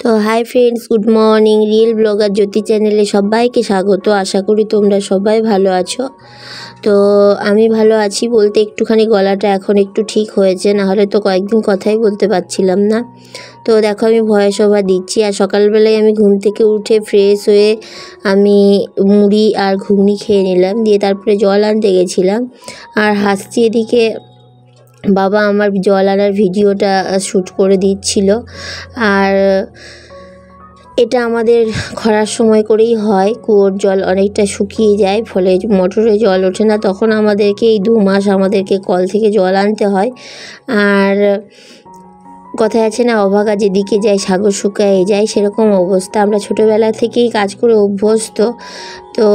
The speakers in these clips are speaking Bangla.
তো hi friends, good morning. Real blogger Jyoti চ্যানেলে সবাইকে স্বাগত। আশা করি তোমরা সবাই ভালো আছো। তো আমি ভালো আছি বলতে একটুখানি গলাটা এখন একটু ঠিক হয়েছে, নাহলে তো কয়েকদিন কথাই বলতে পারছিলাম না। তো দেখো আমি ভয়েস ওভার দিচ্ছি। আর সকালবেলায় আমি ঘুম থেকে উঠে ফ্রেশ হয়ে আমি মুড়ি আর ঘুগনি খেয়ে নিলাম, দিয়ে তারপরে জল আনতে গেছিলাম। আর হাসছি, এদিকে বাবা আমার জল আনার ভিডিওটা শ্যুট করে দিচ্ছিল। আর এটা আমাদের খরার সময় করেই হয়, কুয়োর জল অনেকটা শুকিয়ে যায়, ফলে মোটরে জল ওঠে না। তখন আমাদেরকে এই 2 মাস আমাদেরকে কল থেকে জল আনতে হয়। আর কথায় আছে না, অভাগা যেদিকে যায় সাগর শুকায় যায়, সেরকম অবস্থা। আমরা ছোটোবেলা থেকেই কাজ করে অভ্যস্ত, তো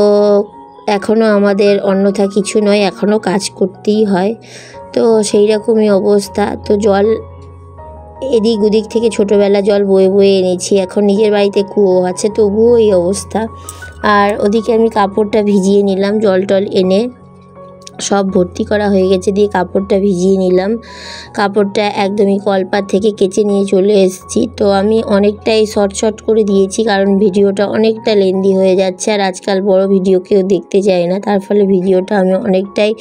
এখনও আমাদের অন্যথা কিছু নয়, এখনও কাজ করতেই হয়। তো সেই রকমই অবস্থা। তো জল এদিক ওদিক থেকে ছোটোবেলা জল বয়ে বয়ে এনেছি, এখন নিজের বাড়িতে কুয়ো আছে, তবুও এই অবস্থা। আর ওদিকে আমি কাপড়টা ভিজিয়ে নিলাম, জল টল এনে সব ভর্তি করা হয়ে গেছে, দিয়ে কাপড়টা ভিজিয়ে নিলাম। কাপড়টা একদমই কলপাত থেকে কেচে নিয়ে চলে এসেছি। তো আমি অনেকটাই শর্ট করে দিয়েছি, কারণ ভিডিওটা অনেকটা লেন্দি হয়ে যাচ্ছে। আর আজকাল বড় ভিডিও কেউ দেখতে যায় না, তার ফলে ভিডিওটা আমি অনেকটাই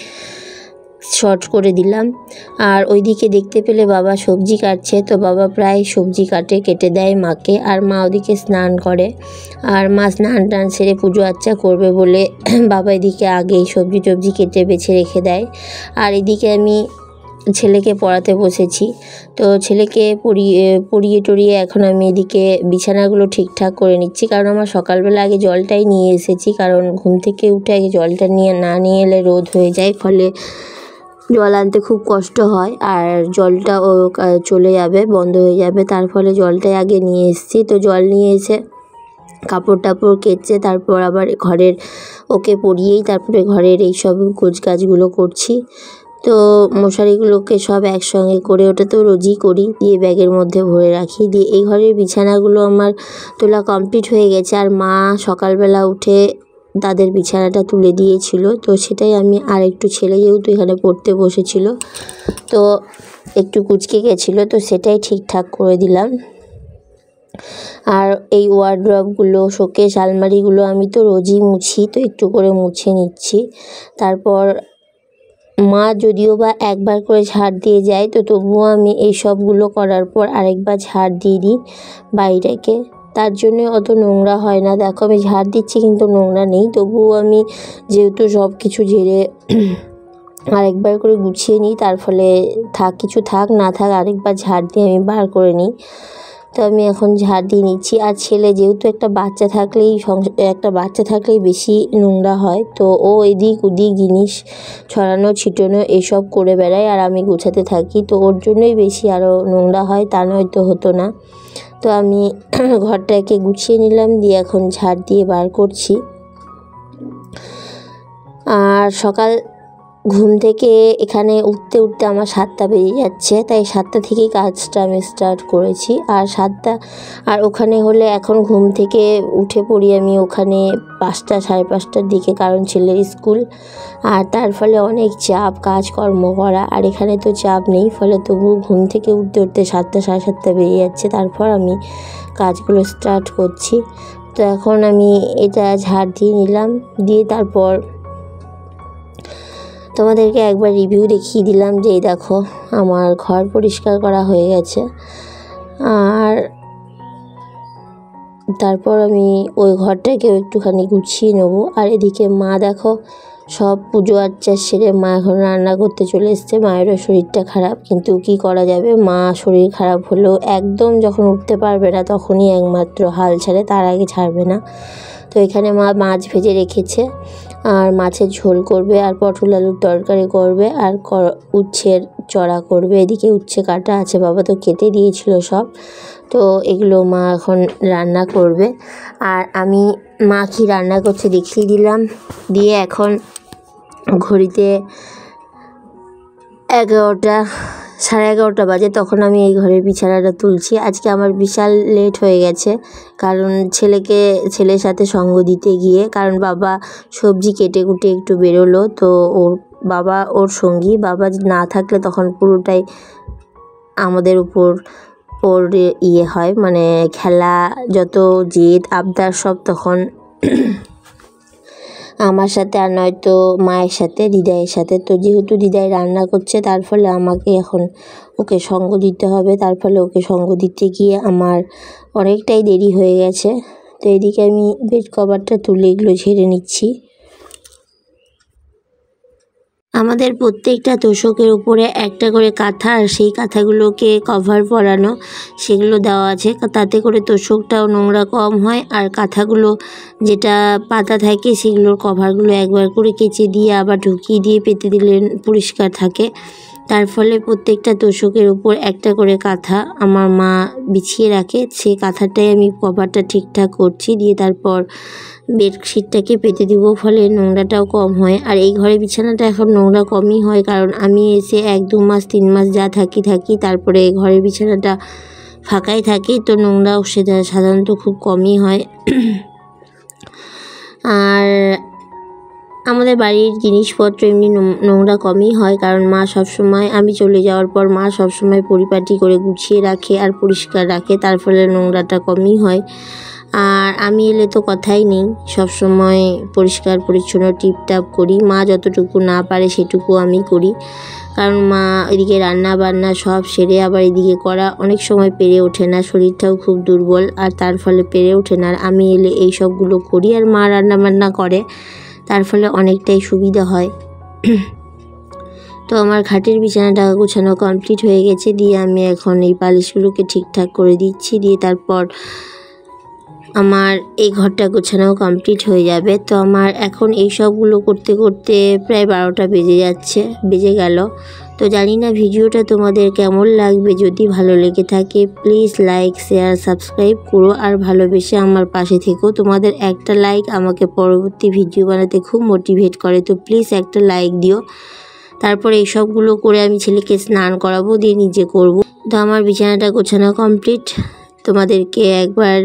শর্ট করে দিলাম। আর ওইদিকে দেখতে পেলে বাবা সবজি কাটছে, তো বাবা প্রায় সবজি কেটে দেয় মাকে। আর মা ওদিকে স্নান করে, আর মা স্নান টান সেরে পুজো আচ্চা করবে বলে বাবা এদিকে আগেই সবজি টবজি কেটে বেছে রেখে দেয়। আর এদিকে আমি ছেলেকে পড়াতে বসেছি। তো ছেলেকে পড়িয়ে টড়িয়ে এখন আমি এদিকে বিছানাগুলো ঠিকঠাক করে নিচ্ছি, কারণ আমার সকালবেলা আগে জলটাই নিয়ে এসেছি, কারণ ঘুম থেকে উঠে আগে জলটা নিয়ে এলে রোদ হয়ে যায়, ফলে জল আনতে খুব কষ্ট হয়। আর জলটা চলে যাবে, বন্ধ হয়ে যাবে, তার ফলে জলটাই আগে নিয়ে এসেছি। তো জল নিয়ে এসে কাপড় টাপড় কেচে তারপর আবার ওকে পরিয়েই তারপরে ঘরের এই সব গোছগাছগুলো করছি। তো মশারিগুলোকে সব একসঙ্গে করে, ওটা তো রোজই করি, দিয়ে ব্যাগের মধ্যে ভরে রাখি। দিয়ে এই ঘরের বিছানাগুলো আমার তোলা কমপ্লিট হয়ে গেছে। আর মা সকালবেলা উঠে তাদের বিছানাটা তুলে দিয়েছিল, তো সেটাই আমি আর একটু, ছেলে যেহেতু এখানে পড়তে বসেছিল তো একটু কুঁচকে গেছিলো, তো সেটাই ঠিকঠাক করে দিলাম। আর এই ওয়ার্ড্রপগুলো, শোকেস, আলমারিগুলো আমি তো রোজই মুছি, তো একটু করে মুছে নিচ্ছি। তারপর মা যদিও বা একবার করে ঝাড় দিয়ে যায়, তো তবুও আমি এই সবগুলো করার পর আরেকবার ঝাড় দিয়ে দিই বাড়িটাকে, তার জন্য অত নোংরা হয় না। দেখো আমি ঝাড় দিচ্ছি কিন্তু নোংরা নেই, তবুও আমি যেহেতু সব কিছু ঝেড়ে আরেকবার করে গুছিয়ে নিই, তার ফলে কিছু থাক না থাক আরেকবার ঝাড় দিয়ে আমি বার করে নিই। তো আমি এখন ঝাড় দিয়ে নিচ্ছি। আর ছেলে যেহেতু একটা বাচ্চা থাকলেই বেশি নোংরা হয়, তো ও এদিক ওদিক জিনিস ছড়ানো ছিটানো এসব করে বেড়ায়, আর আমি গুছাতে থাকি, তো ওর জন্যই বেশি আরও নোংরা হয়, তা নয়তো হতো না। তো আমি ঘরটাকে গুছিয়ে নিলাম, দিয়ে এখন ঝাড় দিয়ে বার করছি। আর সকাল ঘুম থেকে এখানে উঠতে আমার 7টা বেজে যাচ্ছে, তাই 7টা থেকেই কাজটা আমি স্টার্ট করেছি। আর ওখানে হলে এখন ঘুম থেকে উঠে পড়ি আমি ওখানে 5টা সাড়ে 5টার দিকে, কারণ ছেলের স্কুল। আর তার ফলে অনেক চাপ, কাজকর্ম করা। আর এখানে তো চাপ নেই, ফলে তবু ঘুম থেকে উঠতে 7টা সাড়ে 7টা বেজে যাচ্ছে, তারপর আমি কাজগুলো স্টার্ট করছি। তো এখন আমি এটা ঝাড় দিয়ে নিলাম, দিয়ে তারপর তোমাদেরকে একবার রিভিউ দেখিয়ে দিলাম যে এই দেখো আমার ঘর পরিষ্কার করা হয়ে গেছে। আর তারপর আমি ওই ঘরটাকেও একটুখানি গুছিয়ে নেবো। আর এদিকে মা দেখো সব পুজো আচ্চা সেরে মা এখন রান্না করতে চলে এসছে। মায়েরও শরীরটা খারাপ, কিন্তু কি করা যাবে, মা শরীর খারাপ হলেও একদম যখন উঠতে পারবে না তখনই একমাত্র হাল ছাড়ে, তার আগে ছাড়বে না। তো এখানে মা মাছ ভেজে রেখেছে, আর মাছের ঝোল করবে, আর পটল আলুর তরকারি করবে, আর উচ্ছের চড়া করবে। এদিকে উচ্ছে কাটা আছে, বাবা তো কেটে দিয়েছিল সব, তো এগুলো মা এখন রান্না করবে। আর আমি মা কি রান্না করছে দেখিয়ে দিলাম। দিয়ে এখন ঘড়িতে 11টা সাড়ে 11টা বাজে, তখন আমি এই ঘরের বিছানাটা তুলছি। আজকে আমার বিশাল লেট হয়ে গেছে, কারণ ছেলের সাথে সঙ্গ দিতে গিয়ে, কারণ বাবা সবজি কেটে কুটে একটু বেরোলো, তো ওর সঙ্গী বাবা না থাকলে তখন পুরোটাই আমাদের উপর ওর ইয়ে হয়, মানে খেলা, যত জেদ আবদার সব তখন আমার সাথে, আর নয়তো মায়ের সাথে, দিদাইয়ের সাথে। তো যেহেতু দিদাই রান্না করছে, তার ফলে আমাকে এখন ওকে সঙ্গ দিতে হবে। তার ফলে ওকে সঙ্গ দিতে গিয়ে আমার অনেকটাই দেরি হয়ে গেছে। তো এদিকে আমি বেড কভারটা তুলে এগুলো ঝেড়ে নিচ্ছি। আমাদের প্রত্যেকটা তোষকের উপরে একটা করে কাঁথা, আর সেই কাঁথাগুলোকে কভার পরানো, সেগুলো দেওয়া আছে। তাতে করে তোষকটাও নোংরা কম হয়, আর কাঁথাগুলো যেটা পাতা থাকে সেগুলোর কভারগুলো একবার করে কেচে দিয়ে আবার ঢুকিয়ে দিয়ে পেতে দিলে পরিষ্কার থাকে। তার ফলে প্রত্যেকটা তোষকের উপর একটা করে কাঁথা আমার মা বিছিয়ে রাখে। সেই কাঁথাটাই আমি কভারটা ঠিকঠাক করছি, দিয়ে তারপর বেডশিটটাকে পেতে দিব, ফলে নোংরাটাও কম হয়। আর এই ঘরে বিছানাটা এখন নোংরা কমই হয়, কারণ আমি এসে 1-2 মাস 3 মাস যা থাকি তারপরে ঘরের বিছানাটা ফাঁকাই থাকে, তো নোংরাও সেটা সাধারণত খুব কমই হয়। আর আমাদের বাড়ির জিনিসপত্র এমনি নোংরা কমই হয়, কারণ মা সবসময়, আমি চলে যাওয়ার পর মা সবসময় পরিপাটি করে গুছিয়ে রাখে আর পরিষ্কার রাখে, তার ফলে নোংরাটা কমই হয়। আর আমি এলে তো কথাই নেই, সবসময় পরিষ্কার পরিচ্ছন্ন টিপটাপ করি। মা যতটুকু না পারে সেটুকু আমি করি, কারণ মা এদিকে রান্না বান্না সব সেরে আবার এদিকে করা অনেক সময় পেরে ওঠে না, শরীরটাও খুব দুর্বল, আর তার ফলে পেরে ওঠে না। আর আমি এলে এই সবগুলো করি, আর মা রান্না বান্না করে, তার ফলে অনেকটাই সুবিধা হয়। তো আমার খাটের বিছানাটা গোছানো কমপ্লিট হয়ে গেছে, দিয়ে আমি এখন এই পালিশগুলোকে ঠিকঠাক করে দিচ্ছি, দিয়ে তারপর আমার এই ঘরটা গোছানোও কমপ্লিট হয়ে যাবে। তো আমার এখন এই সবগুলো করতে করতে প্রায় 12টা বেজে গেল। তো জানি না ভিডিওটা তোমাদের কেমন লাগবে। যদি ভালো লেগে থাকে প্লিজ লাইক, শেয়ার, সাবস্ক্রাইব করো, আর ভালোবেসে আমার পাশে থেকো। তোমাদের একটা লাইক আমাকে পরবর্তী ভিডিও বানাতে খুব মোটিভেট করে, তো প্লিজ একটা লাইক দিও। তারপরে এই সবগুলো করে আমি ছেলেকে স্নান করাবো, দিয়ে নিজে করব। তো আমার বিছানাটা গোছানো কমপ্লিট। তোমাদেরকে একবার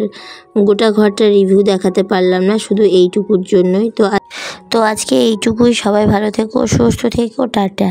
গোটা ঘরটা রিভিউ দেখাতে পারলাম না, শুধু এইটুকুর জন্যই। তো আজকে এইটুকুই। সবাই ভালো থেকো, সুস্থ থেকো, টাটা।